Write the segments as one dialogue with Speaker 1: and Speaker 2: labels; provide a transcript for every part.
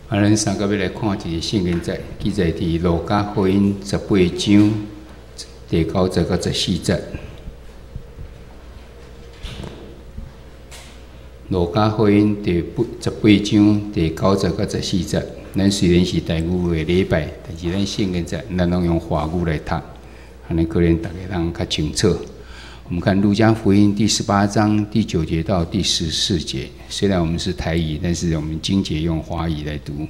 Speaker 1: 咱三个要来看一个圣经节，记载伫路加福音18章第9节到14节。路加福音第18章第9节到14节。咱虽然是第5个礼拜，但是咱圣经节咱拢用华语来读，安尼可能大家人较清楚。我们看路加福音第18章第9节到第14节，虽然我们是台语，但是我们经节用华语来读。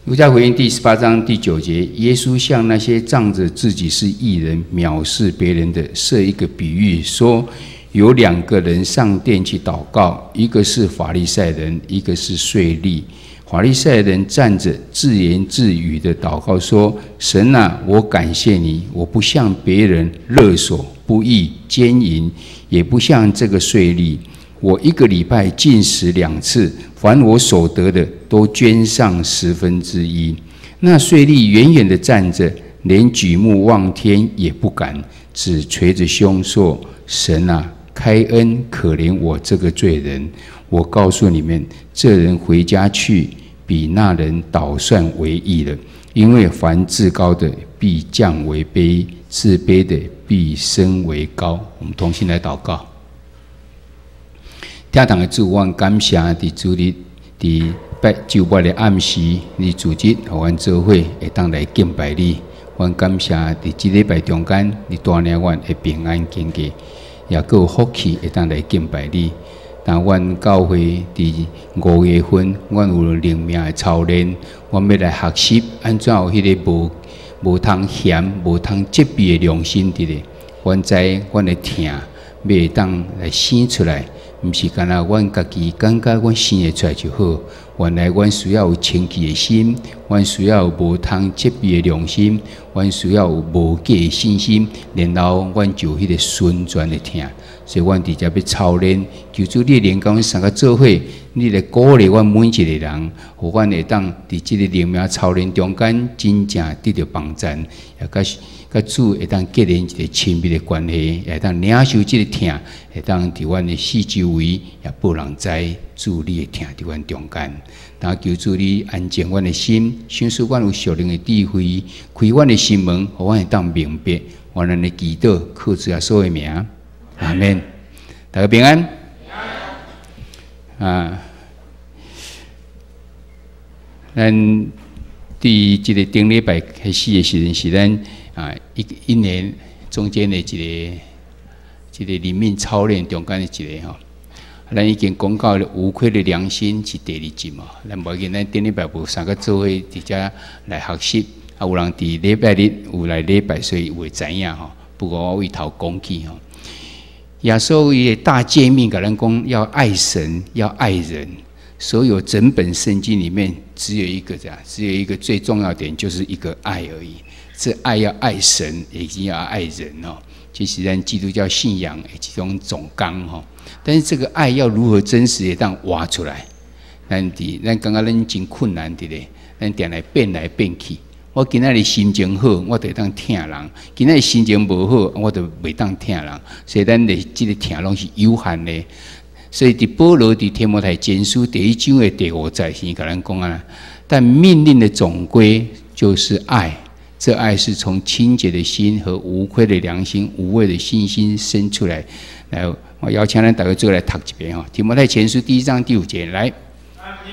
Speaker 1: 路加福音第18章第9节，耶稣向那些仗着自己是义人、藐视别人的，设一个比喻，说有2个人上殿去祷告，一个是法利赛人，一个是税吏。法利赛人站着自言自语的祷告说：“神啊，我感谢你，我不向别人勒索、不义、奸淫，也不像这个税吏。我1个礼拜禁食2次，凡我所得的都捐上1/10。”那税吏远远的站着，连举目望天也不敢，只捶着胸说：“神啊，开恩可怜我这个罪人。我告诉你们，这人回家去，比那人倒算为义了。因为凡自高的必降为卑，自卑的必升为高。”我们同心来祷告。听堂的主，我感谢伫主日伫周末的暗时，你组织和阮做伙会当来敬拜你。我感谢伫这礼拜中间，你带领阮会平安健健，也够有福气会当来敬拜你。但阮教会伫5月份，阮有灵命的操练，阮要来学习安怎有迄个无通嫌、无通责备的良心伫咧。阮知阮的疼，要会当来生出来，毋是干那阮家己感觉阮生会出来就好。原来阮需要有清气的心，阮需要有无通责备的良心，阮需要有无假的信心，然后阮就迄个顺转的疼。所以，阮伫遮要操练，求主你连甲阮三个做伙，你来鼓励阮每一个人，互阮会当伫即个灵命操练中间，真正得到帮助，也甲主会当结连一个亲密的关系，也会当领受即个疼，会当伫阮的四周围，也无人知主你的疼伫阮中间。但求主你安静阮的心，显示阮有属灵的智慧，开阮的心门，互阮会当明白。我咱的祈祷，靠主耶稣的名。阿们，大家平安。咱第这个顶礼拜开始的时阵，是咱一年中间的一个灵命操练中间的一个吼。咱已经讲到了无愧的良心是第2集嘛。咱无见咱顶礼拜有3个做伙伫遮来学习，有人伫礼拜日有来礼拜，所以有会知影吼。不过我为头讲起吼。耶稣伊的大诫命，甲咱讲要爱神，要爱人。所有整本圣经里面只有一个这样，只有一个最重要点，就是一个爱而已。这爱要爱神，以及要爱人哦。这是咱基督教信仰的其中总纲吼。但是这个爱要如何真实的当挖出来？咱刚刚咱真困难的咧，咱定来变来变去。我今仔日心情好，我就会当疼人；今仔日心情无好，我就袂当疼人。所以咱的这个疼拢是有限的。所以伫保罗伫提摩太前书第1章的第5节，先甲咱讲啊，但命令的总归就是爱。这爱是从清洁的心和无愧的良心、无畏的信心生出来。来，我邀请咱大家做来读一遍哈。提摩太前书第1章第5节，来。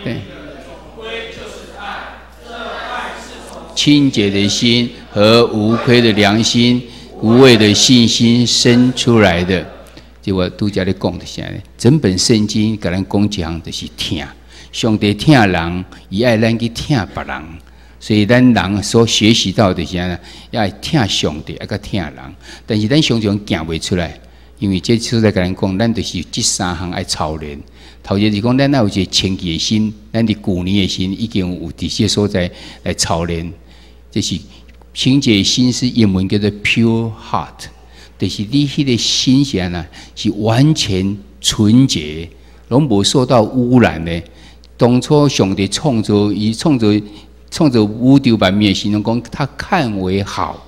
Speaker 1: 对。清洁的心和无愧的良心、无畏的信心生出来的，就我拄则咧讲的啥咧？整本圣经甲咱讲一项就是疼，上帝疼人，伊爱咱去疼别人，所以咱人所学习到的啥呢？要疼上帝，要个疼人，但是咱常常行袂出来，因为这次在甲咱讲，咱就是这3项爱操练。头一是讲，咱要有一个清洁的心，咱伫旧年的心已经有这些所在来操练。这是清洁的心，是英文叫做 pure heart， 就是你迄个心是安那，是完全纯洁，拢无受到污染的。当初上帝创造宇宙万物的时候，讲他看为好，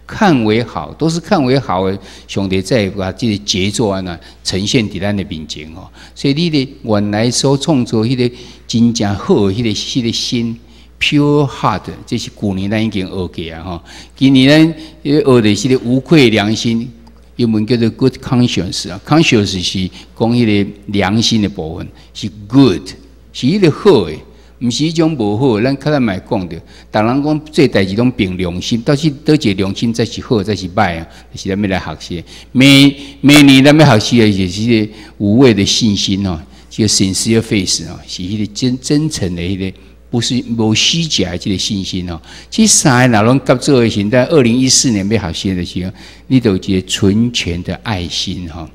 Speaker 1: 看为好，都是看为好的。上帝再把这个杰作啊呈现伫咱的面前哦。所以你的原来所创造迄个真正好的迄个心 ，pure heart， 这是去年咱已经学过啊吼。今年咱学的是个无愧良心，英文叫做 good conscience 啊 ，conscience 是讲迄个良心的部分，是 good， 是迄个好的。 毋是迄种无好，咱较早嘛讲着，逐人讲做代志拢凭良心，倒是倒一个良心才是好，才是歹啊，就是咱要来学习。每年咱要学习的就是迄个无畏的信心哦，这个 sincere faith 哦，是迄个真诚的迄个，不是无虚假的这个信心哦。这三个若拢合做的时，在2014年要学习的时候，你都有一个纯全的爱心哈。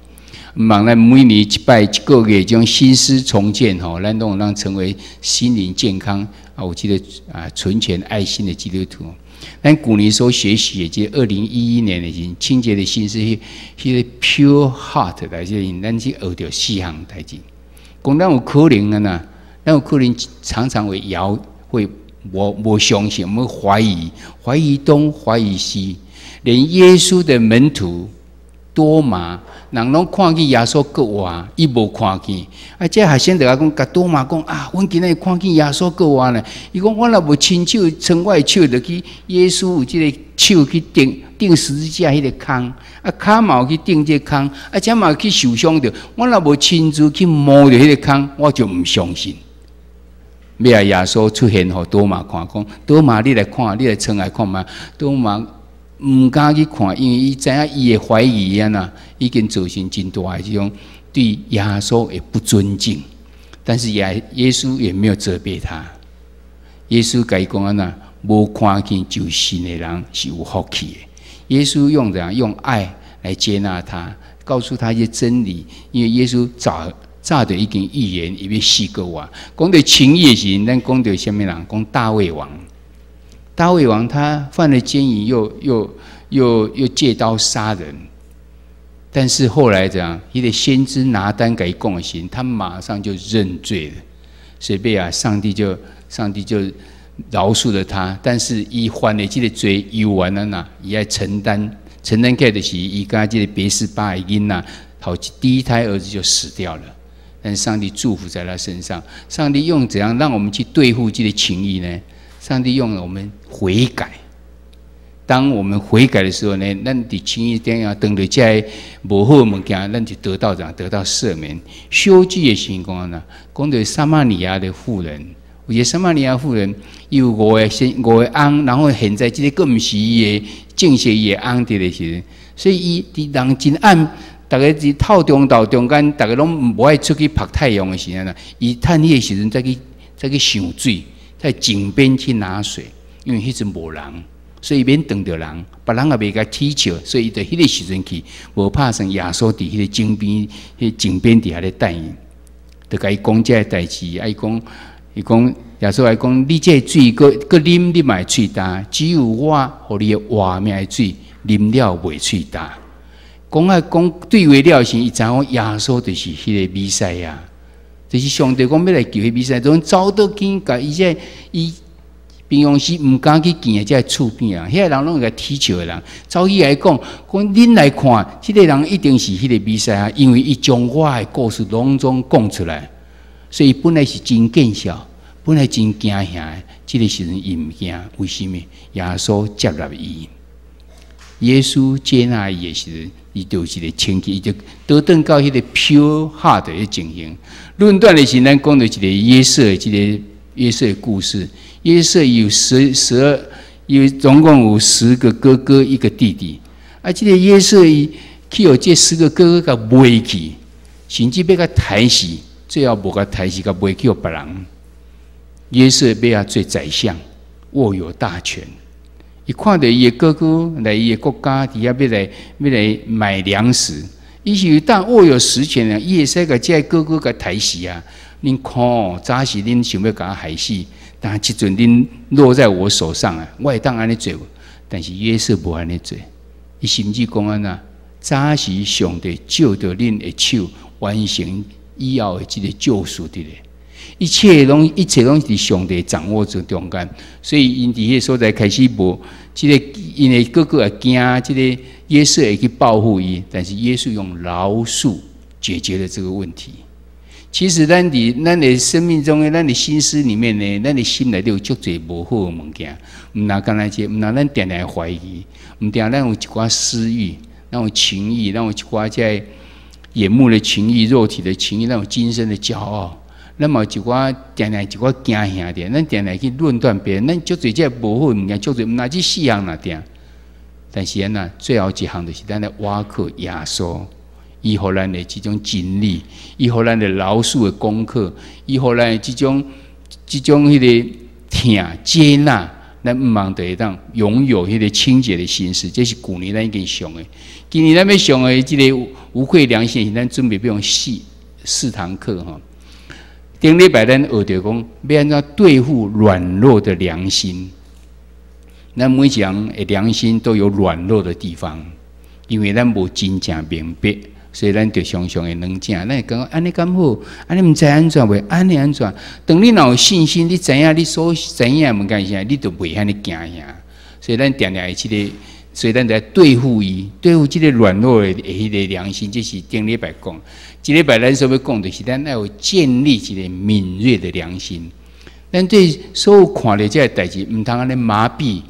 Speaker 1: 望咱每年一摆一个月，将心思重建吼，咱都让成为心灵健康啊！有这个纯全爱心的基督徒。咱去年所学习的，即2011年的时，清洁的心思，迄个 pure heart 来这里，咱去学到4项代志。讲咱有可能啊呐，咱有可能常常会无相信，我们怀疑东，怀疑西，连耶稣的门徒多马。 人拢看见耶稣过活，伊无看见。啊，这学生就讲，甲多马讲啊，阮今日看见耶稣过活呢。伊讲，我若无亲手伸我的手，就去耶稣有即个手去钉十字架迄个坑，啊，骹嘛有去钉这个坑，啊，这嘛去受伤着。我若无亲自去摸着迄个坑，我就毋相信。要来耶稣出现，互多马看，讲多马，你来看，你来称来看嘛，多马。 毋敢去看，因为伊知影伊的怀疑啊呐，已经造成真大的这种对耶稣的不尊敬。但是耶稣也没有责备他。耶稣甲伊讲啊呐，无看见就信的人是有福气的。耶稣用怎样用爱来接纳他，告诉他一些真理。因为耶稣早就已经预言，伊要死过我。讲到情义的时，咱讲到什么人？讲大卫王。 大卫王他犯了奸淫，又借刀杀人，但是后来怎样？一个先知拿单给讲的时，他马上就认罪了，所以上帝就饶恕了他。但是伊犯了这个罪，伊完了呐，伊要承担起来就是伊跟这个别是巴的囡仔，第一胎儿子就死掉了。但是上帝祝福在他身上，上帝用怎样让我们去对付这个情谊呢？ 上帝用了我们悔改，当我们悔改的时候呢，咱伫情义顶啊，当着这无好物件，咱就得到赦免。修剧的情况呢，讲到撒玛利亚的妇人，有些撒玛利亚妇人有5个翁，然后现在这个更毋是伊的正式伊的翁伫的时，所以伊伫人真暗，大家伫透中道中间，大家拢无爱出去晒太阳的时阵呢，伊趁迄个时阵再去上水。 在井边去拿水，因为迄阵无人，所以免等着人，别人也袂甲踢笑，所以在迄个时阵去，无拍算耶稣伫迄个井边、井边底下咧等伊，就甲伊讲这个代志。伊讲耶稣来讲，你这水个啉，你嘛会喙干，只有我互你的活命的水啉了袂喙干。讲对话了时，伊知影耶稣就是迄个弥赛亚。 就是上帝讲要来救迄比赛，总走倒见甲伊平常时毋敢去见的，这厝边啊，遐人拢会甲踢笑的人，走起来讲恁来看，这个人一定是迄个比赛啊，因为伊将我的故事拢总讲出来，所以本来是真见笑，本来真惊吓的，这个时阵伊毋惊，为什么？耶稣接纳伊，耶稣接纳伊的时阵。 伊就是一个清洁，伊就得等到迄个 pure heart 的情形。论断的时，咱讲到一个约瑟的故事。约瑟有总共有10个哥哥，1个弟弟。啊，这个约瑟伊去互这10个哥哥甲卖去，甚至要甲抬死，最后无甲抬死，甲卖去互别人。约瑟要做宰相，握有大权。 伊看到伊的哥哥来伊的国家，底下要来买粮食，伊是当握有实权的，伊会使甲这哥哥甲抬死啊！恁看哦，早时恁想要甲我害死，但即阵恁落在我手上啊，我会当安尼做。但是约瑟无安尼做，伊甚至讲安那，早时上帝照着恁的手完成以后的这个救赎的咧。 一切拢是伫上帝掌握中间，所以因伫迄所在开始无这个因为哥哥也惊，这个耶稣会去报复伊，但是耶稣用饶恕解决了这个问题。其实咱的生命中的咱的心思里面呢，咱的心内都有足侪无好的物件，唔拿干那些，唔拿咱定定怀疑，唔定咱有一寡私欲，咱有情欲，咱有一寡在眼目的情欲、肉体的情欲，咱有今生的骄傲。咱嘛有一寡定定一寡惊吓的，咱定定去论断别人，咱足侪这无好物件，足侪唔拿这四项那定。但是咱最后一项就是咱的挖靠耶稣。伊互咱的这种经历，伊互咱的饶恕的功课，伊互咱的这种迄个听接纳，咱毋茫得当拥有迄个清洁的心思。这是旧年咱已经上的，今年咱要上的这个无愧良心，咱准备要用四堂课哈。顶礼拜咱学着讲，要安怎对付软弱的良心。咱每一个人的良心都有软弱的地方，因为咱无真正明白。所以咱就常常会软正，咱会讲安尼咁好，安尼毋知安怎袂，安尼安怎？当你若有信心，你知影你所知影物件啥，你就袂遐尼惊吓。所以咱定定会即个，所以咱在对付伊，对付即个软弱的迄个良心，这是顶礼拜讲。即礼拜咱所要讲的是，咱要有建立一个敏锐的良心。咱对所有看到这个代志，毋通安尼麻痹。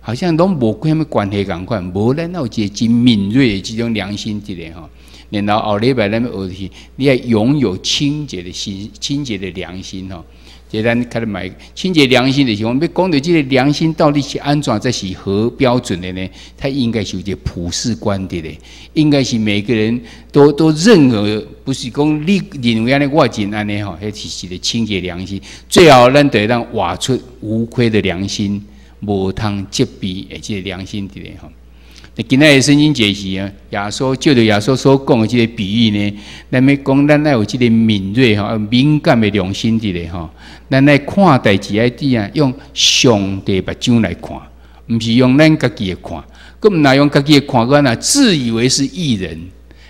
Speaker 1: 好像拢无啥物关系共款，无咱有一个真敏锐的这种良心伫咧吼。然后后礼拜咱要学的是，你要拥有清洁的心、清洁的良心吼。即咱开始买清洁良心的时候，我们要讲到这个良心到底是安怎才是合标准的呢？它应该是有一个普世观的嘞，应该是每个人都任何不是讲你认为安尼我真安尼吼，迄是一个清洁良心。最后咱得让挖出无愧的良心。无通责备的这个良心伫咧吼。那今仔日圣经解析啊，耶稣照着耶稣所讲的这个比喻呢，咱要讲咱要有这个敏锐吼、敏感的良心伫咧吼。咱来看代志爱滴啊，用上帝目睭来看，毋是用咱家己的看，佫毋拿用家己的看，佫那自以为是义人，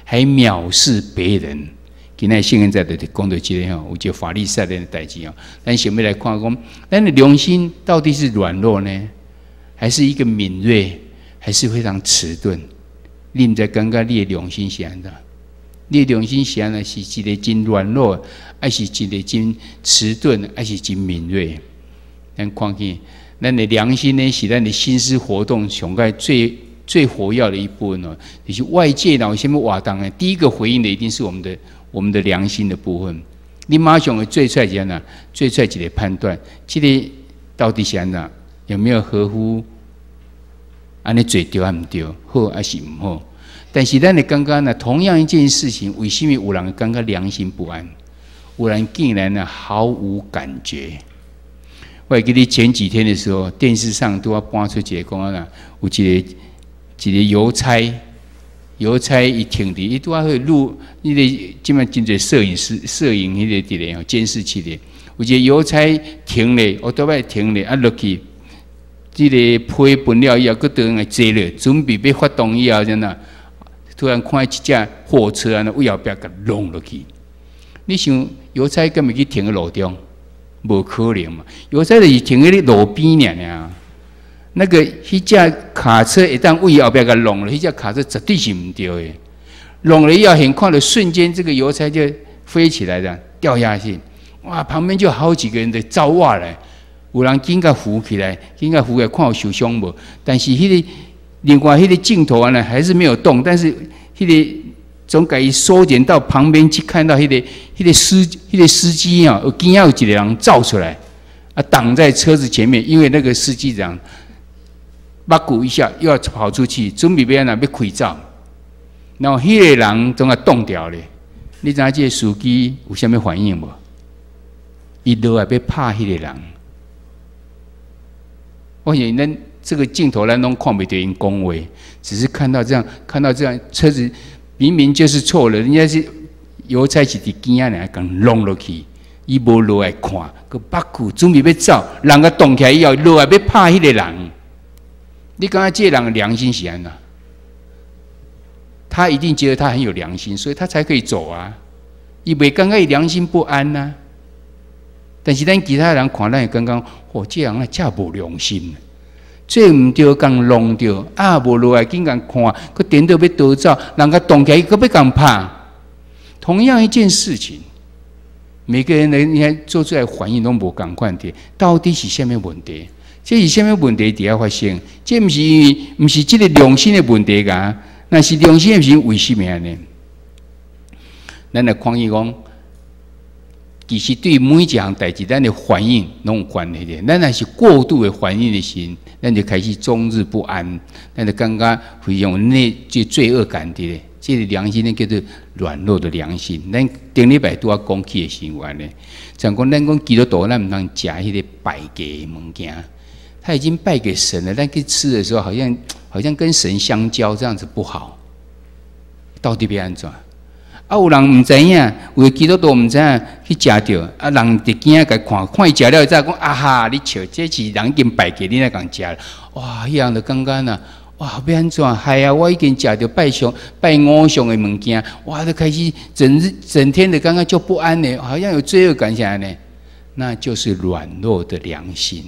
Speaker 1: 还藐视别人。今仔圣经在就讲到这个吼，有一个法利赛人的代志哦。咱想要来看讲，咱的良心到底是软弱呢，还是一个敏锐，还是非常迟钝？你毋知感觉你的良心是安怎？你的良心是安怎？是一个真软弱，还是一个真迟钝，还是真敏锐？咱看见，咱的良心呢，是咱的心思活动上个最活跃的一部分哦。就是外界哪有什么活动呢？第一个回应的一定是我们的良心的部分，你马上会做出来怎样？做出来一个判断，这个到底是安怎？有没有合乎？安尼做对还唔对？好还是唔好？但是咱的感觉呢，同样一件事情，为什么有人感觉良心不安？有人竟然呢毫无感觉。我记得前几天的时候，电视上都要搬出一个讲啊，有一个邮差。邮差伊停伫，伊拄啊去录，迄个即摆真侪摄影迄个伫咧吼，监视器咧。有一个邮差停咧，我倒摆停咧，啊落去，即个批分了以后，佫倒来坐咧，准备要发动以后，怎啊？突然看一只货车啊，为后壁甲弄落去。你想，邮差敢会去停喺路中？无可能嘛！邮差就是停喺咧路边尔。那个迄架卡车一旦为后边给弄了，迄架卡车绝对是唔对的。弄了以后，很快的瞬间，这个邮差就飞起来了，掉下去。哇！旁边就好几个人在照哇来，有人紧甲扶起来，看有受伤无？但是另外迄个镜头呢，还是没有动。但是迄个总该缩减到旁边去，看到迄个司机啊，有惊有一个人照出来，啊，挡在车子前面，因为那个司机长。八股一下又要跑出去，准备要开走，然后迄个人总要冻掉咧。你知影这个司机有啥物反应无？伊落来要拍迄个人。我想咱这个镜头咱拢看不到因讲话，只是看到这样，车子明明就是错了，人家是邮差是伫边仔尔讲弄落去，伊无落来看，个八股准备要走，人个冻起来以后，落来要拍迄个人。你刚才这人的良心是安怎？他一定觉得他很有良心，所以他才可以走啊。伊袂感觉伊良心不安啊。但是咱其他人看，咱会感觉，这人啊，真无良心。做唔对，共弄着啊，无落来紧共看，佮颠倒要倒走，人家动起来，佮要共拍。同样一件事情，每个人你看做出来反应拢无共款的，到底是啥物问题？这是啥物问题伫遐发生？这毋是这个良心的问题噶？那是良心的是为什么呢？咱来看伊讲，其实对每一项代志，咱的反应拢有关系的。咱若是过度的反应的时，咱就开始终日不安，咱就感觉非常这罪恶感的。这个良心呢叫做软弱的良心。咱顶礼拜拄啊讲起的时阵呢，像讲咱讲基督徒，咱毋通食迄个拜祭的物件。他已经拜给神了，但去吃的时候好像跟神相交，这样子不好。到底要安怎？啊，有人唔知影，有基督徒唔知影去食着，啊，人伫惊甲看伊食了，再讲啊哈，你笑，这是人已经拜给你来讲食了，哇，迄样就感觉呐，哇，要安怎？系啊，我已经食着拜偶像的物件，哇，就开始整天的感觉就不安呢，好像有罪恶感起来呢，那就是软弱的良心。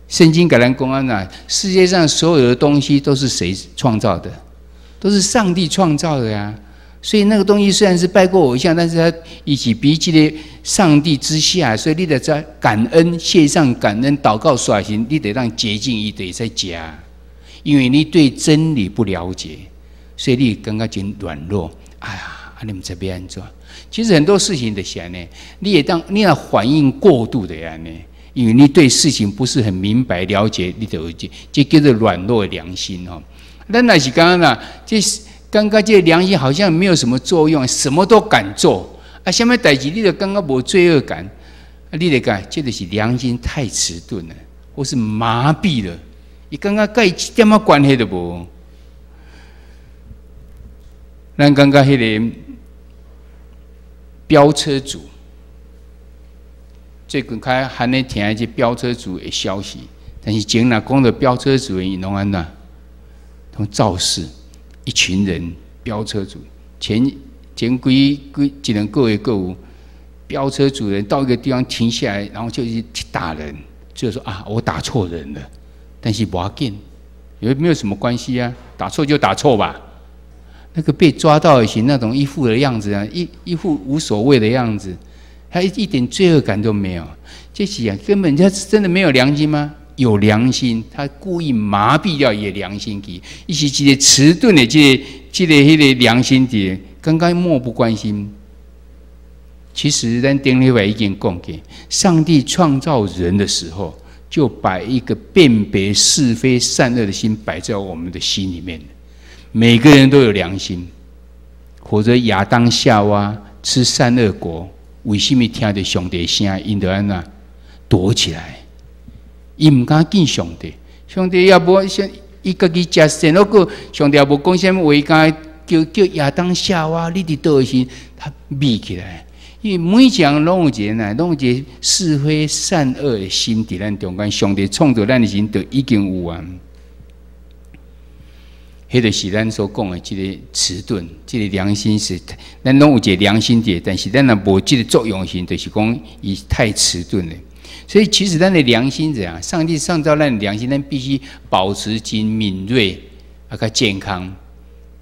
Speaker 1: 圣经给咱讲啊，世界上所有的东西都是谁创造的？都是上帝创造的呀。所以那个东西虽然是拜过偶像，但是它一起比这个上帝之下，所以你得在感恩、献上感恩、祷告、刷行，你得让洁净一得在家，因为你对真理不了解，所以你感觉真软弱。哎呀，你们这边安怎？其实很多事情的想呢，你要反应过度的呀呢。因为你对事情不是很明白了解，你就这叫做软弱的良心哦。咱若是刚刚啦，刚刚这良心好像没有什么作用，什么都敢做啊，什么代志你就刚刚无罪恶感，啊，你就讲这就是良心太迟钝了，或是麻痹了，你刚刚跟一点仔关系都无。咱刚刚迄个飙车主。最近开还能听一些飙车族的消息，但是前若讲到飙车族的拢安怎，同肇事，一群人飙车族，前几两个月够有飙车族人到一个地方停下来，然后就去打人，就说啊我打错人了，但是不要紧，因为没有什么关系啊，打错就打错吧。那个被抓到的是那种一副的样子啊，一副无所谓的样子。他一点罪恶感都没有，这是啊，根本他真的没有良心吗？有良心，他故意麻痹掉伊的良心去，伊是一个迟钝的这个良心的，刚刚漠不关心。其实咱顶礼拜已经讲过，上帝创造人的时候，就把一个辨别是非善恶的心摆在我们的心里面。每个人都有良心，或者亚当夏娃吃善恶果。为什么听到上帝的声，因就安那躲起来？伊唔敢见上帝，上帝也无像伊家己食善恶果，上帝也无讲什么话，敢叫亚当夏娃，你伫倒时，他闭起来。因为每一项拢有一个拢有一个是非善恶的心伫咱中间，上帝创造咱的心，就已经有啊。迄就是咱所讲的这个迟钝，这个良心是，咱拢有一个良心的，但是咱若无这个作用性，就是讲伊太迟钝了。所以其实咱的良心怎样？上帝创造咱的良心，咱必须保持真敏锐，较健康。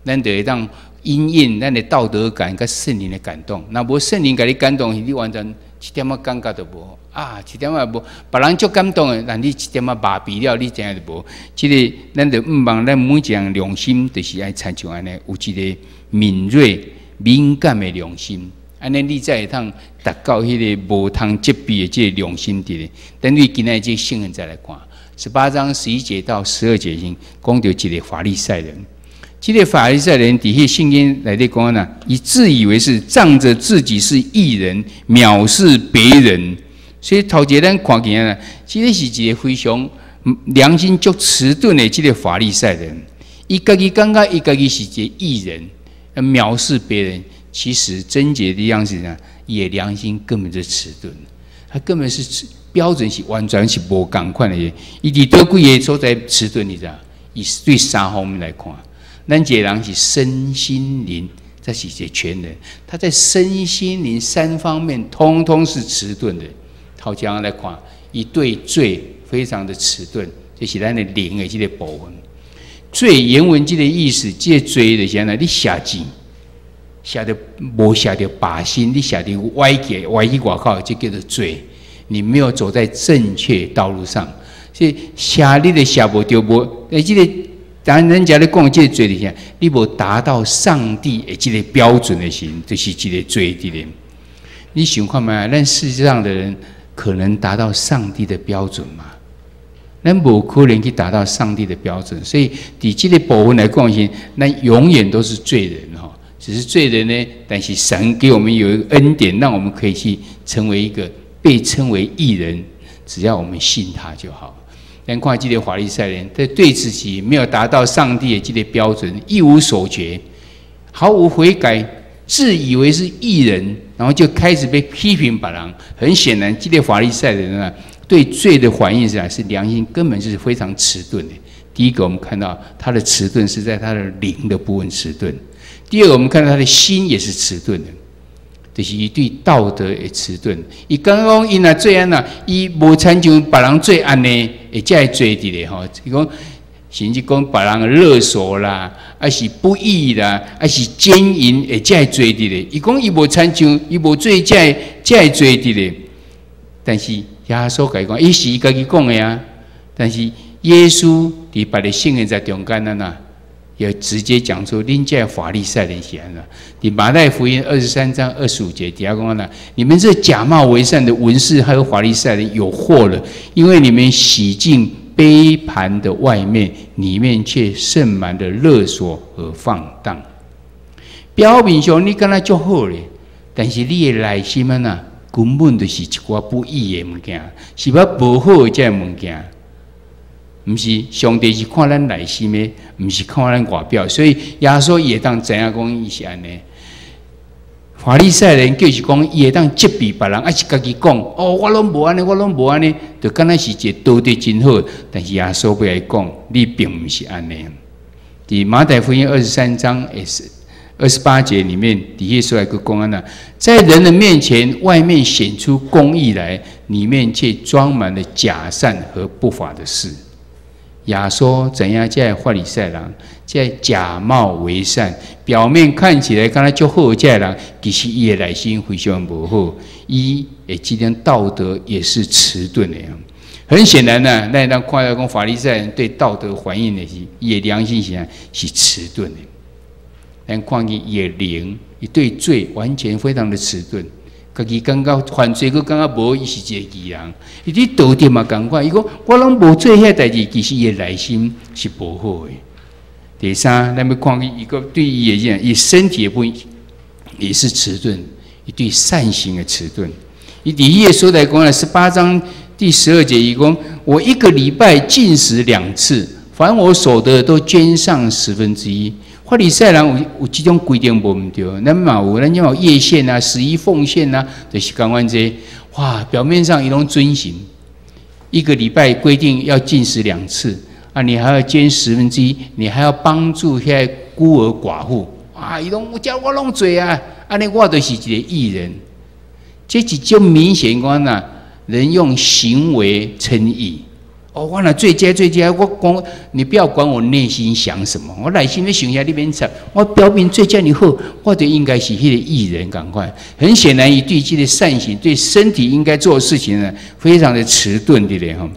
Speaker 1: 咱就会当因应咱的道德感跟圣灵的感动。若无圣灵甲你感动，你完全一点仔感觉都无。啊，一点也无，别人足感动的，但你一点仔麻痹了，你真系就无。这个咱就毋望咱每一样良心，就是爱参像安尼，有一个敏锐、敏感的良心，安尼你才会通达到迄个无通责备的这个良心的。等你今仔这圣人再来看，18章11节到12节先讲到一个法利赛人。这个法利赛人伫迄圣经内底讲呐，以自以为是，仗着自己是义人，藐视别人。所以头一咱看见啦，这个是一个非常良心足迟钝的这个法利赛人，伊家己感觉伊家己是一个义人，藐视别人。其实症结的样子呢，伊的良心根本就迟钝，他根本是标准是完全是无共款的。伊伫倒几个所在迟钝，你知道？以对三方面来看，咱一个人是身心灵，这是一个全人，他在身心灵三方面通通是迟钝的。头前来看，伊对罪非常的迟钝，就是咱的灵的这个部分。罪原文这个意思，这个罪就是安怎？你写字写的无写到靶心，你写的歪去外口，这叫做罪。你没有走在正确道路上，所以写你的写无对无，这个当然人家咧讲这个罪就是你无达到上帝的这个标准的时候，就是这个罪的人。你想看嘛？咱世界上的人可能达到上帝的标准吗？咱无可能去达到上帝的标准，所以伫这个部分来讲是，咱永远都是罪人哈。只是罪人呢，但是神给我们有一个恩典，让我们可以去成为一个被称为义人，只要我们信他就好。但看这个法利赛人，在对自己没有达到上帝的这个标准，一无所觉，毫无悔改，自以为是义人，然后就开始被批评别人。很显然，这个法利赛人啊，对罪的反应是良心根本是非常迟钝的。第一个，我们看到他的迟钝是在他的灵的部分迟钝；第二个，我们看到他的心也是迟钝的，就是伊对道德的迟钝。伊刚刚因啊罪案呐，伊无参像别人罪案呢，会才会做伫咧吼。伊讲甚至讲别人勒索啦，还是不义啦，还是奸淫，会才会做伫咧。伊讲伊无参像，伊无罪才会做伫咧。但是耶稣甲伊讲，伊是伊家己讲的啊。但是耶稣伫别个圣言在中间呐，也直接讲出恁这法利赛人是安怎。伫马太福音23章25节底下讲呐，你们这假冒为善的文士还有法利赛人有祸了，因为你们洗净杯盘的外面，里面却盛满了勒索和放荡。表面上你敢若足好咧，但是你的内心呐，根本就是一寡不义的物件，是要无好的这物件。不是上帝是看咱内心的，不是看咱外表，所以耶稣也当知影讲伊是安尼。法利赛人就是讲，伊会当责备别人，还是家己讲哦，我拢无安尼，我拢无安尼，就敢若是一个道德真好。但是耶稣不来讲，你并不是安尼。伫马太福音23章28节里面，耶稣来讲安那，在人的面前，外面显出公义来，里面却装满了假善和不法的事。耶稣怎样在法利赛人，在假冒为善，表面看起来敢若足好这人，其实伊的内心非常无好，伊的这点道德也是迟钝的。很显然呢，咱当看到讲法利赛人对道德反应的是，伊的良心是迟钝的。但看伊的灵，伊对罪完全非常的迟钝。家己感觉犯罪，佮感觉无，伊是一个义人。伊伫道德嘛同款，伊讲我拢无做遐代志，其实伊的内心是无好的。第三，咱要看伊个对伊的伊身体的部分也是迟钝，伊对善行的迟钝。伊伫耶稣来讲了18章第12节，伊讲我一个礼拜禁食2次，凡我所得都捐上1/10。法利赛人有这种规定无毋对，咱嘛有，咱有业献啊、11奉献啊，就是讲完这哇，表面上伊拢遵行，一个礼拜规定要禁食2次啊，你还要捐1/10，你还要帮助遐孤儿寡妇啊，伊拢叫我拢做啊，安尼我就是一个义人，这是就明显讲呐，人用行为称义。哦，我若最佳，我讲你不要管我内心想什么，我内心要想下你免吵，我表面最佳你好，我就应该是迄个义人，赶快。很显然，伊对这个善行、对身体应该做的事情呢，非常的迟钝的咧吼。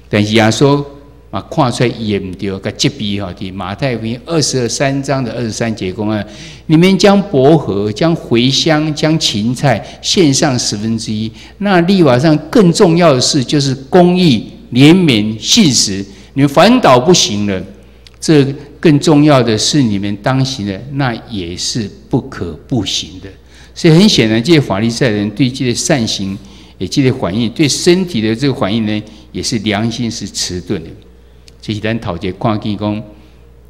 Speaker 1: 但是耶稣啊，看出来伊也唔对，甲责备吼，伫马太福音23章的23节讲啊，你们将薄荷、将茴香、将芹菜献上1/10，那律法上更重要的事就是公义、怜悯、信实，你们反倒不行了。这更重要的是你们当行的，那也是不可不行的。所以很显然，这些法利赛人对这些善行也这些反应，对身体的这个反应呢，也是良心是迟钝的。这是咱头一看见讲，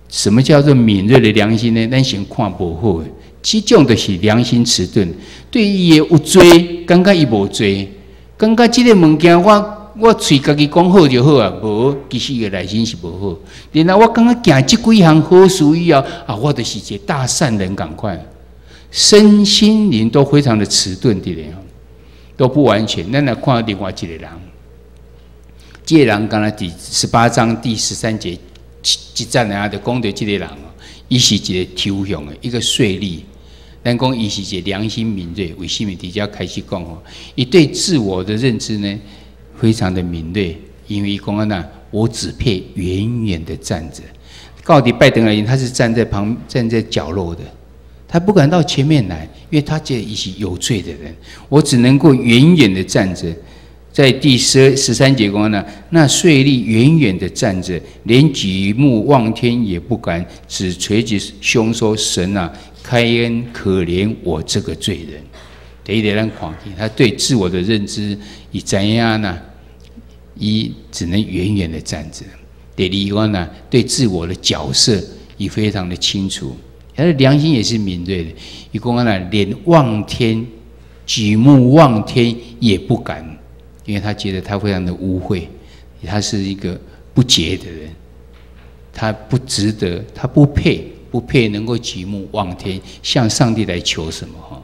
Speaker 1: 什么叫做敏锐的良心呢？咱先看无好的，这种就是良心迟钝。对伊的有罪，感觉伊无罪，感觉这个物件我嘴家己讲好就好啊，无其实伊个内心是无好。然后我感觉行这几项好事以后啊，我就是一个大善人赶快，身心灵都非常的迟钝的咧，都不完全。咱来看另外一个人，这个人刚才第18章第13节一战啊，就讲到这个人哦，伊是一个抽象的一个税吏。咱讲伊是一个良心敏锐，为什么伫遮开始讲哦？伊对自我的认知呢，非常的敏锐，因为伊讲啊，我只配远远的站着。到底拜登而言，他是站在角落的，他不敢到前面来，因为他觉得伊是有罪的人，我只能够远远的站着。在第13节讲呢，那税吏远远的站着，连举目望天也不敢，只垂着胸说：“神啊，开恩可怜我这个罪人。”第一点，咱看见他对自我的认知，伊怎样呢？伊只能远远的站着。第二个呢，对自我的角色，伊非常的清楚，他的良心也是敏锐的。伊讲呢，连望天、举目望天也不敢。因为他觉得他非常的污秽，他是一个不洁的人，他不值得，他不配能够举目望天，向上帝来求什么哈？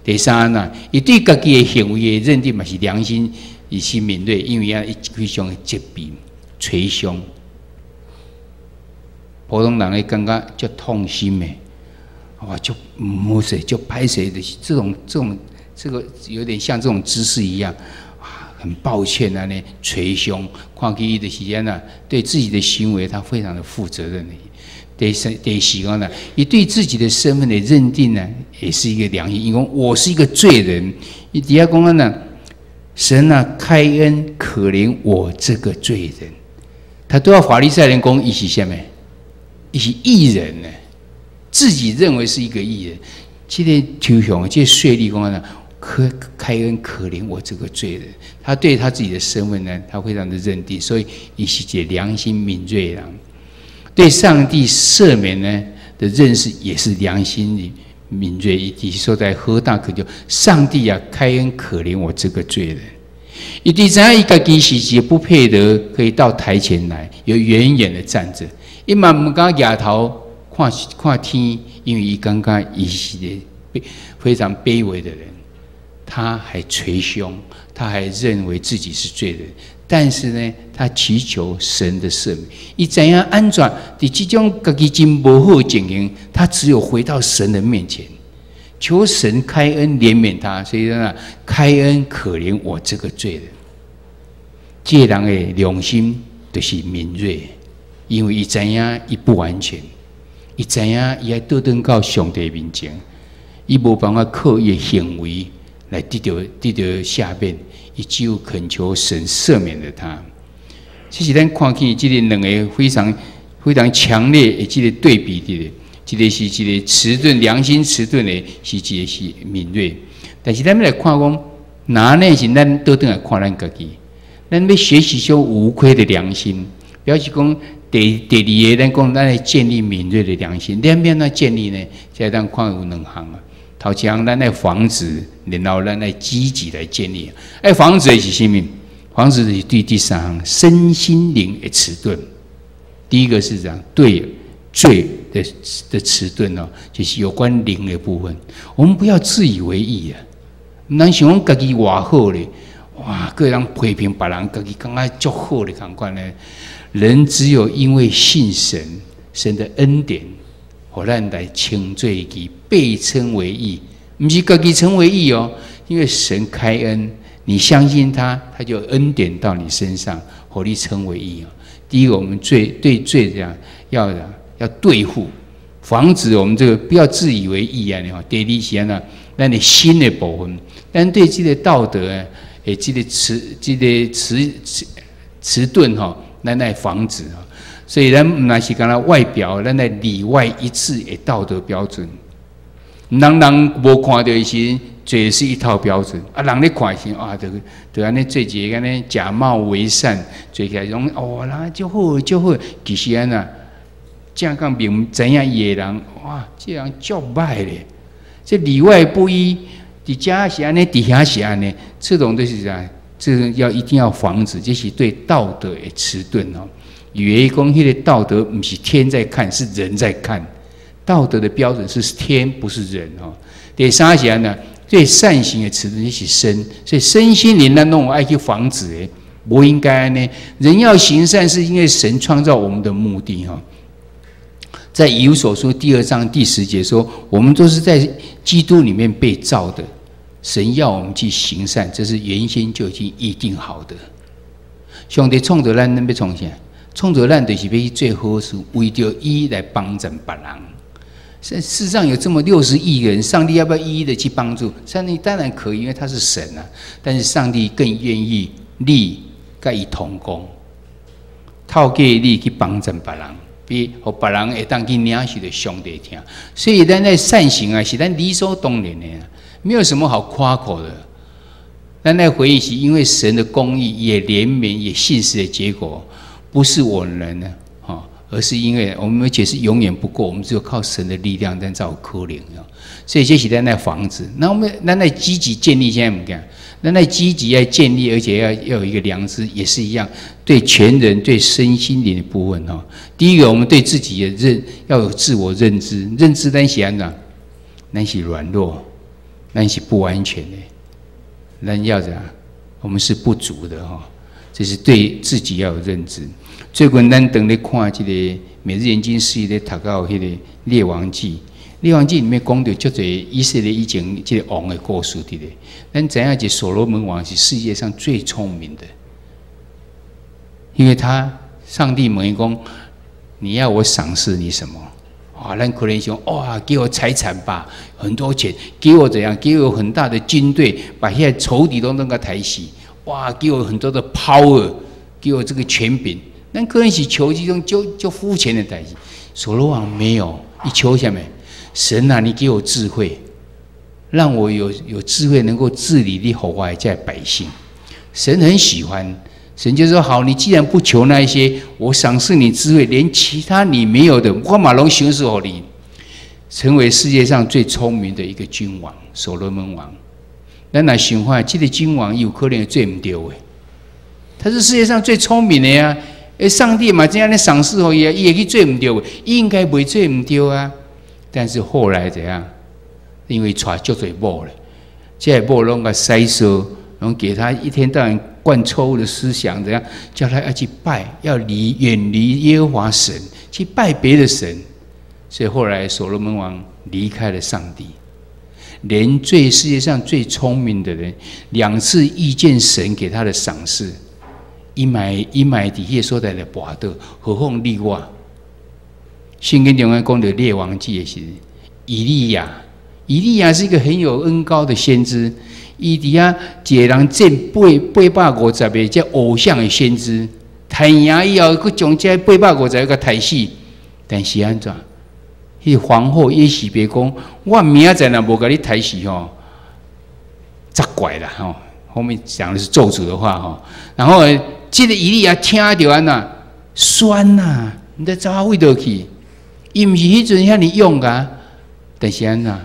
Speaker 1: 第三呢，伊对自己的行为的认定嘛是良心，也是敏锐，因为伊非常的责备、捶胸，普通人会感觉就痛心的，哇，就摸谁就拍谁的这个有点像这种姿势一样。很抱歉啊，呢捶胸，看起伊的时间呢，对自己的行为他非常的负责任的。第四个呢，伊对自己的身份的认定呢，也是一个良心。因为我是一个罪人，伊底下讲呢，神啊，开恩可怜我这个罪人。他都要法利赛人讲，伊是什么？伊是义人呢，自己认为是一个义人。这个抽象，这个税吏讲呢。开恩可怜我这个罪人，他对他自己的身份呢，他非常的认定，所以伊是一个良心敏锐人，对上帝赦免呢的认识也是良心敏锐。以及说在何大可就上帝啊，开恩可怜我这个罪人。伊第三伊家己是也不配得可以到台前来，有远远的站着，伊嘛唔敢仰头看天，因为伊感觉伊是非常卑微的人。他还捶胸，他还认为自己是罪人，但是呢，他祈求神的赦免。伊怎样安怎？在这种自己真不好的情形，他只有回到神的面前，求神开恩怜悯他。所以呢，开恩可怜我这个罪人。这人的良心就是敏锐，因为伊怎样伊不完全，伊怎样伊还倒转到上帝面前，伊无办法靠伊的行为。来得到下面，伊只有恳求神赦免了他。这是咱看见这个两个非常强烈的这个对比的，一个是一个迟钝良心迟钝的，是一个是敏锐。但是咱们来看讲，哪呢是咱倒转来看咱自己，咱要学习说无愧的良心，表示讲第二个咱讲咱来建立敏锐的良心，两边来建立呢，现在咱看有两项啊。头一项，咱来防止，然后咱来积极来建立。防止的是什么？防止的是第三项，身心灵的迟钝。第一个是讲对罪的迟钝哦，就是有关灵的部分。我们不要自以为意啊，咱想讲自己偌好咧，哇，个人批评别人，自己感觉足好咧，感觉呢。人只有因为信神，神的恩典。互咱来称罪己，被称为义，不是自己称为义哦。因为神开恩，你相信他，他就恩典到你身上，互你称为义哦。第一个，我们对罪这样要对付，防止我们这个不要自以为义啊！第二是呢，咱的心的部分，咱对这个道德啊，这个迟钝哈，咱来防止啊。所以咱唔那是讲咱外表，咱来里外一致的道德标准。人无看到的时，这是一套标准啊。人咧看时啊，就安尼做一个安尼假冒为善，做起来容易哦，啦就好就好。其实安那正讲明怎样野人哇，这样足歹咧。这里外不一，伫家是安尼，底下是安尼，这种都是啥？这个一定要防止，这是对道德的迟钝哦。以为讲迄个道德不是天在看，是人在看。道德的标准是天，不是人哦。第三项呢，最善行的迟钝是身，所以身心灵咱拢爱去防止的，不应该呢。人要行善，是因为神创造我们的目的哈。在以弗所书第2章第10节说，我们都是在基督里面被造的，神要我们去行善，这是原先就已经预定好的。上帝创造咱，咱要创啥？创造咱就是要去做好事，为着伊来帮助别人。世上有这么60亿人，上帝要不要一一的去帮助？上帝当然可以，因为他是神啊。但是上帝更愿意你跟伊同工，透过你去帮助别人，比互别人会当去领受的上帝听。所以咱在善行啊，是咱理所当然的啊，没有什么好夸口的。咱在回忆是因为神的公义、也怜悯、也信实的结果，不是我们呢。而是因为我们而且是永远不够，我们只有靠神的力量，但才有可能。所以这是咱那房子，那我们咱在积极建立，现在我们讲，咱在积极要建立，而且要有一个良知，也是一样，对全人、对身心灵的部分哈。第一个，我们对自己的要有自我认知，认知咱是安怎？咱是软弱，咱是不完全的，咱要怎样？我们是不足的哈。这是对自己要有认知。最近咱等咧看这个每日研经师咧读到迄个列王记，列王记里面讲到足多以色列以前这个王的故事的咧。咱知影这所罗门王是世界上最聪明的，因为上帝问伊讲：你要我赏赐你什么？啊，咱可能想哇，给我财产吧，很多钱，给我怎样？给我很大的军队，把现在仇敌都能够抬起。哇，给我很多的 power， 给我这个权柄。咱可能是求这种就肤浅的代志。所罗王没有，一求下面，神啊，你给我智慧，让我有智慧，能够治理你后外在百姓。神很喜欢，神就说好，你既然不求那一些，我赏赐你智慧，连其他你没有的，我马龙行事给你，成为世界上最聪明的一个君王，所罗门王。咱来想看，这个君王有可能做唔对的，他是世界上最聪明的呀。上帝嘛这样的赏赐给伊啊，伊也去做唔对的，应该袂做唔对啊。但是后来怎样？因为娶足多某了，这某拢个塞收，然后给他一天到晚灌错误的思想，怎样叫他要去拜，要远离耶和华神，去拜别的神。所以后来所罗门王离开了上帝。连世界上最聪明的人，2次遇见神给他的赏赐，伊买底下所在的跋倒，何况你我？圣经中间讲的列王记也是以利亚，以利亚是一个很有恩高的先知，伊底下一个人见850个叫偶像的先知，太阳以后，佮将这850个抬死，但是安怎？迄皇后耶洗别讲，我明仔载若无甲你抬死吼，责怪啦吼。后面讲的是咒诅的话吼。然后这个以利亚听到安那酸呐，你在走位倒去，伊毋是迄阵遐尼勇噶，但是安那，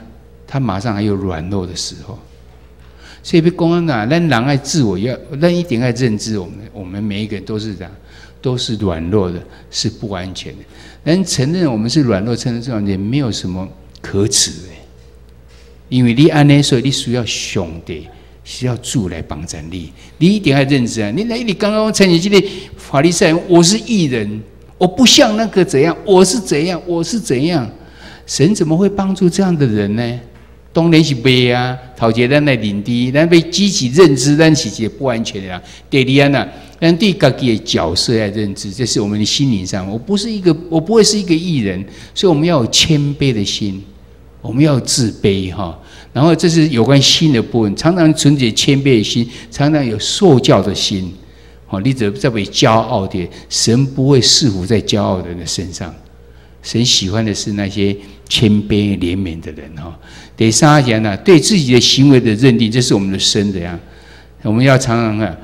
Speaker 1: 他马上还有软弱的时候。所以要讲安那，咱人爱自我要，咱一定要认知我们每一个人都是这样。都是软弱的，是不安全的。但承认我们是软弱，承认这样也没有什么可耻的，因为你安尼，所以你需要上帝，需要主来帮助你。你一定要认知啊！你刚刚承认这个法利赛人，我是义人，我不像那个怎样，我是怎样，我是怎样。神怎么会帮助这样的人呢？当然是袂啊！头一咱来认知，咱要积极认知，咱是一个不安全的人。第二啊，咱对自己的角色来认知，这是我们的心灵上。我不会是一个义人，所以我们要有谦卑的心，我们要有自卑哈。然后这是有关心的部分，常常存着谦卑的心，常常有受教的心。好，你只在为骄傲的，神不会赐福在骄傲的人的身上。神喜欢的是那些谦卑怜悯的人哈。第三点呢，对自己的行为的认定，这是我们的身的呀。我们要常常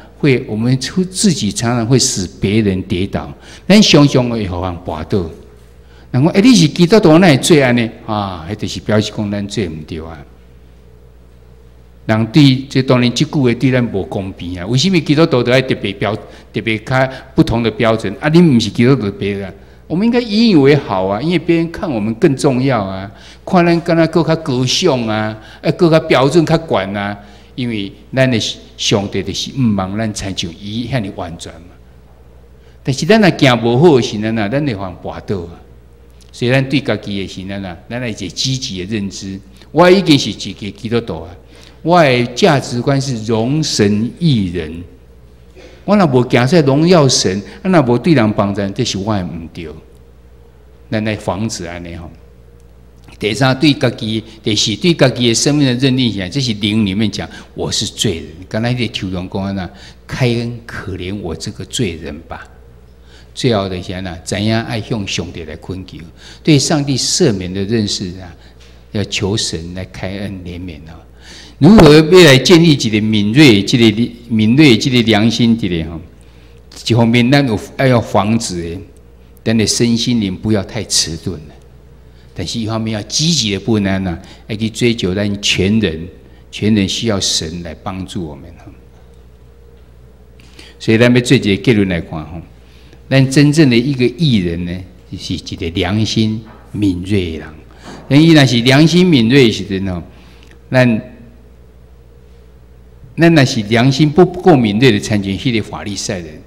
Speaker 1: 我们自己常常会使别人跌倒，咱常常会互人绊倒。人讲，你是基督徒，那会做安尼啊？迄就是表示讲咱做唔对啊。人对这当然这句话对咱无公平啊。为什么基督徒都要特别较不同的标准啊？你唔是基督徒别人。我们应该引以为豪啊，因为别人看我们更重要啊，看咱跟他更较高尚啊，更较标准较悬啊。因为咱的上帝就是毋望咱亲像伊遐尼完全嘛。但是咱若行无好的时阵啊，咱会犯跋倒啊。所以咱对家己的时阵啊，咱来一个积极的认知。我已经是一个基督徒啊，我的价值观是容神益人。我若无行出荣耀神，若无对人帮助，这是我的毋对。咱来防止安尼吼。第三，对家己；第四，对家己的生命的认定起来，这是灵里面讲，我是罪人。刚才那个求荣公安呐，开恩可怜我这个罪人吧。最后的是呐，怎样爱向上帝来恳求，对上帝赦免的认识啊，要求神来开恩怜悯啊。如何要来建立一个敏锐、这个良心这个哈？一方面，咱要防止的，咱的身心灵不要太迟钝了。但是一方面要积极的部分呢，要去追求咱全人需要神来帮助我们哈。所以咱要做一个结论来看哈，咱真正的一个义人呢，就是一个良心敏锐的人。咱依然是良心敏锐的时阵吼，咱若是良心不够敏锐的参见迄个法利赛人，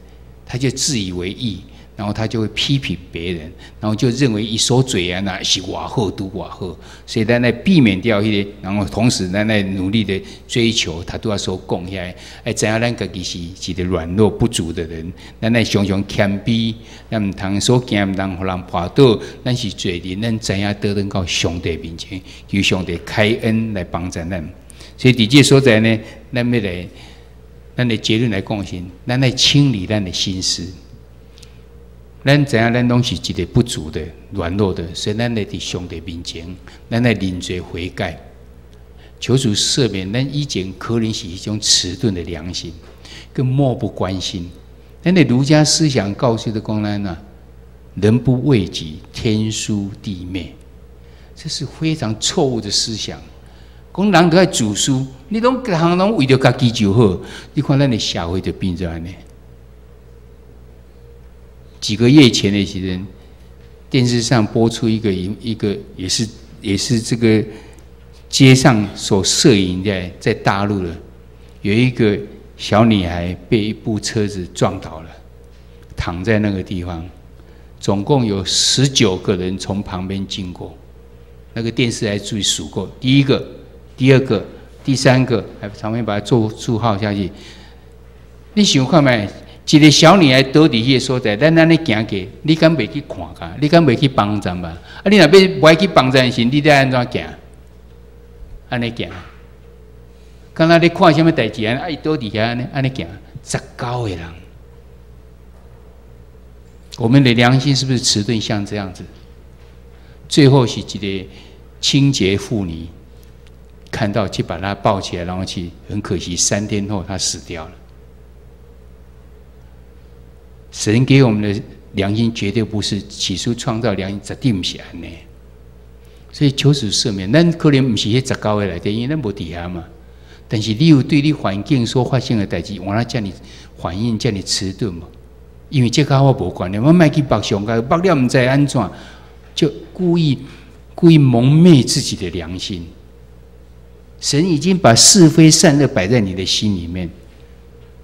Speaker 1: 他就自以为义。然后他就会批评别人，然后就认为一说罪啊，那是我好都我好，所以咱来避免掉一些，然后同时咱来努力的追求，他都要说讲起来，知影咱家己是一个软弱不足的人，咱来常常谦卑，咱唔通所惊唔通互人绊倒，咱是罪人，咱知影得能到上帝面前，求上帝开恩来帮助咱。所以伫这所在呢，咱要来，咱的结论来讲先，咱来清理咱的心思。咱知影，咱拢是一个不足的、软弱的，所以咱来伫上帝面前，咱来认罪悔改，求主赦免。咱以前可能是一种迟钝的良心，跟漠不关心。咱的儒家思想告诉的讲咱啊，人不为己，天诛地灭，这是非常错误的思想。讲人都要自私，你拢各行拢为着家己就好，你看咱的社会就变成安尼。几个月前的时候，电视上播出一个也是这个街上所摄影在大陆的，有一个小女孩被一部车子撞倒了，躺在那个地方，总共有19个人从旁边经过，那个电视还注意数过，第一个、第二个、第三个，还旁边把它做注号下去。你想看没？一个小女孩倒伫迄个所在，咱安尼行过，你敢袂去看甲？你敢袂去帮站吧？啊，你若要袂去帮站时，你得安怎行？安尼行。敢若你看什么代志啊？伊倒伫遐安尼行，19个人。我们的良心是不是迟钝像这样子？最后是一个清洁妇女看到，去把她抱起来，然后去，很可惜，3天后她死掉了。神给我们的良心绝对不是起初创造良心，绝对不是安尼。所以求主赦免，咱可能不是迄19个内底，因为咱无伫遐嘛。但是你有对你环境所发生的代志，我叫你反应，叫你迟钝嘛。因为这跟我无关系，我莫去绑上个，绑了唔知安怎，就故意蒙昧自己的良心。神已经把是非善恶摆在你的心里面。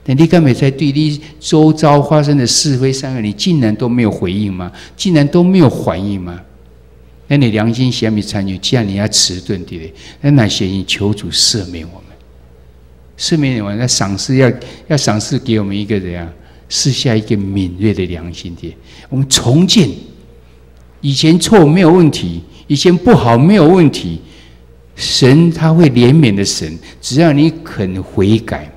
Speaker 1: 但你敢没在对你周遭发生的是非善恶，你竟然都没有回应吗？竟然都没有反应吗？那你良心是咪参与？既然你要迟钝的嘞，那哪些人求主赦免我们？赦免我们，那赏赐要赏赐给我们一个人啊，赐下一个敏锐的良心的。我们重建以前错没有问题，以前不好没有问题，神他会怜悯的神，只要你肯悔改。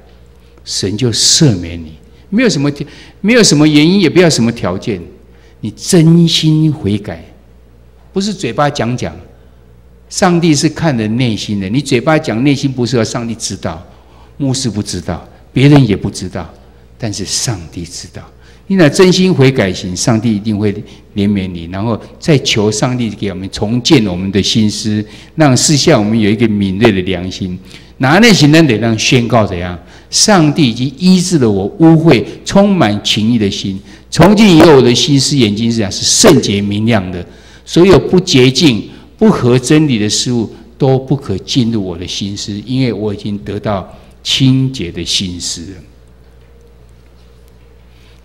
Speaker 1: 神就赦免你，没有什么原因，也不要什么条件，你真心悔改，不是嘴巴讲。上帝是看人内心的，你嘴巴讲，内心不是要上帝知道，牧师不知道，别人也不知道，但是上帝知道。你若真心悔改行，上帝一定会怜悯你，然后再求上帝给我们重建我们的心思，让世下我们有一个敏锐的良心。拿那些人得让宣告怎样？上帝已经医治了我污秽、充满情意的心。从今以后，我的心思、眼睛是圣洁明亮的。所有不洁净、不合真理的事物都不可进入我的心思，因为我已经得到清洁的心思。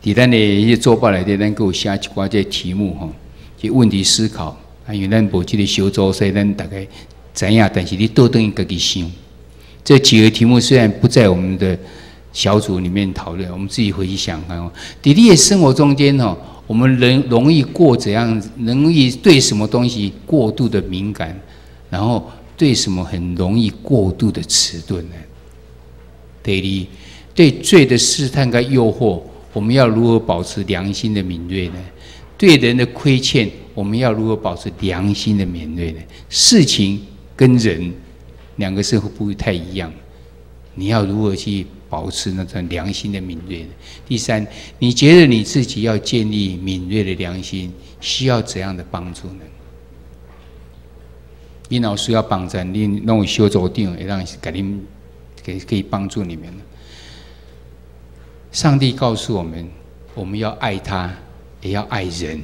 Speaker 1: 伫咱的迄个做报内底，咱阁有写一寡这题目吼，即问题思考。啊，因为咱无即个小组，所以咱大概知影，但是你倒转去家己想。这几个题目虽然不在我们的小组里面讨论，我们自己回去想看哦。在你的生活中间哦，我们人容易怎样？容易对什么东西过度的敏感，然后对什么很容易过度的迟钝呢？第二，对罪的试探跟诱惑，我们要如何保持良心的敏锐呢？对人的亏欠，我们要如何保持良心的敏锐呢？事情跟人两个是不太一样，你要如何去保持那种良心的敏锐呢？第三，你觉得你自己要建立敏锐的良心，需要怎样的帮助呢？你若需要帮助，你弄小组长会让给你可以帮助你们。上帝告诉我们，我们要爱他，也要爱人。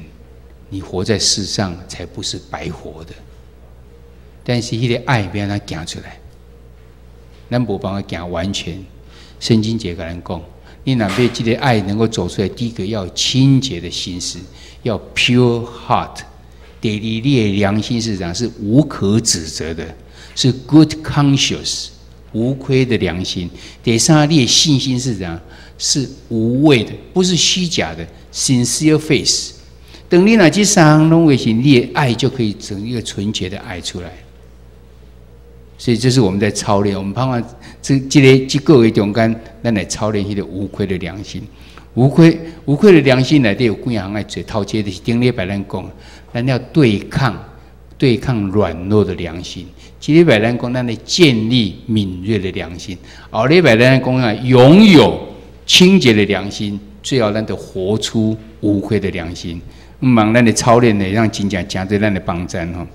Speaker 1: 你活在世上，才不是白活的。但是，迄个爱不要让它行出来，咱无办法行完全。圣经节跟咱讲，你若要这个爱能够走出来，第一个要有清洁的心思，要 pure heart。第二，你的良心是怎样？是无可指责的，是 good conscience， 无亏的良心。第三，你的信心是怎样？是无畏的，不是虚假的 sincere faith。等你若这三项拢为行，你的爱就可以整一个纯洁的爱出来。所以这是我们在操练，我们盼望这个月中间，咱来操练迄个无愧的良心。无愧的良心内底有几项爱做，头一个就是顶礼拜咱讲，咱要对抗软弱的良心。这礼拜咱讲，咱来建立敏锐的良心。后礼拜咱讲啊，拥有清洁的良心，最好咱得活出无愧的良心。望咱的操练呢，让真正对咱的帮助吼。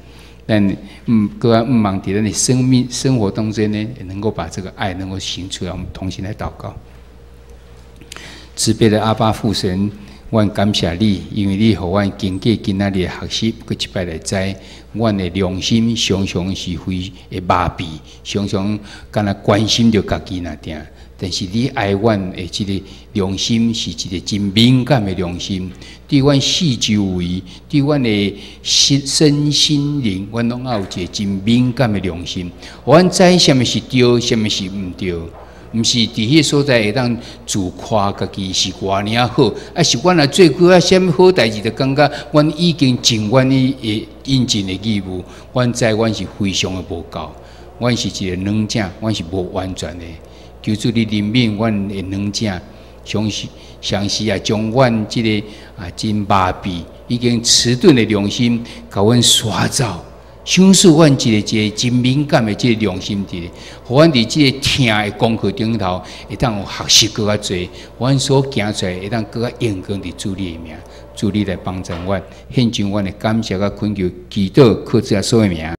Speaker 1: 但望在咱的生活当中呢，也能够把这个爱能够行出来。我们同心来祷告。慈悲的阿爸父神，我感谢你，因为你让我经过今仔日的学习，搁一摆来知，我的良心常常是会麻痹，常常敢若关心着家己那点。但是你爱阮的这个良心是一个真敏感的良心，对阮四周围，对阮的身心灵，阮拢要有一个真敏感的良心。阮知什么是对，什么是唔对，唔是伫迄所在会当自夸家己是偌尔好，啊是阮若做过啊什么好代志，就感觉阮已经尽阮的应尽的义务。阮知阮是非常的无够，阮是一个软者，阮是无完全的。求主你怜悯阮的软者，详细将阮这个真麻痹、已经迟钝的良心，甲阮刷走，享受阮一个真敏感的这个良心伫，互阮伫这个听的功课顶头，会当有学习更较多，阮所行出来会当更较用功伫主你的名，主你来帮助阮，献上阮的感谢甲恳求，祈祷靠主耶稣的名。